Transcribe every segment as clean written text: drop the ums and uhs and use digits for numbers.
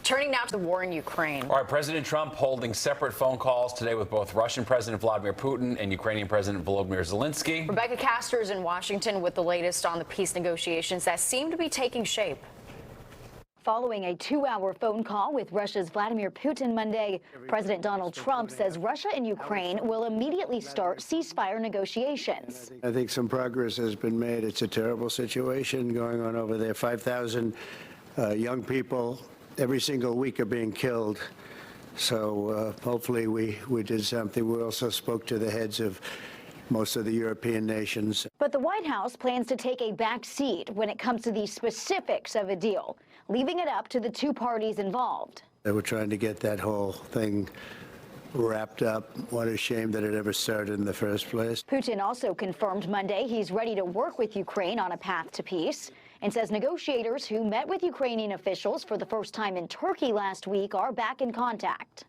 Turning now to the war in Ukraine. All right, President Trump holding separate phone calls today with both Russian President Vladimir Putin and Ukrainian President Volodymyr Zelensky. Rebekah Castor is in Washington with the latest on the peace negotiations that seem to be taking shape. Following a 2-hour phone call with Russia's Vladimir Putin Monday, President Donald Trump says Russia and Ukraine will immediately start ceasefire negotiations. I think some progress has been made. It's a terrible situation going on over there. 5,000 young people every single week are being killed. So hopefully we did something. We also spoke to the heads of most of the European nations. But the White House plans to take a back seat when it comes to the specifics of a deal, leaving it up to the two parties involved. They were trying to get that whole thing wrapped up. What a shame that it ever started in the first place. Putin also confirmed Monday he's ready to work with Ukraine on a path to peace and says negotiators who met with Ukrainian officials for the first time in Turkey last week are back in contact.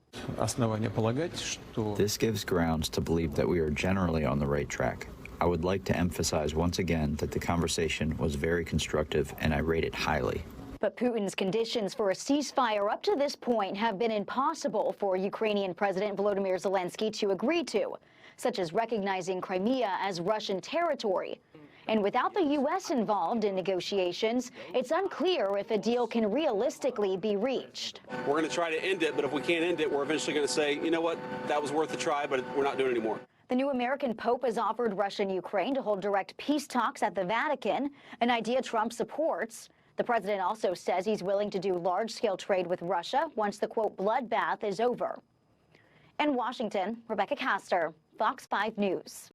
This gives grounds to believe that we are generally on the right track. I would like to emphasize once again that the conversation was very constructive and I rate it highly. But Putin's conditions for a ceasefire up to this point have been impossible for Ukrainian President Volodymyr Zelensky to agree to, such as recognizing Crimea as Russian territory. And without the U.S. involved in negotiations, it's unclear if a deal can realistically be reached. We're going to try to end it, but if we can't end it, we're eventually going to say, you know what, that was worth a try, but we're not doing it anymore. The new American Pope has offered Russia and Ukraine to hold direct peace talks at the Vatican, an idea Trump supports. The president also says he's willing to do large-scale trade with Russia once the, quote, bloodbath is over. In Washington, Rebekah Castor, Fox 5 News.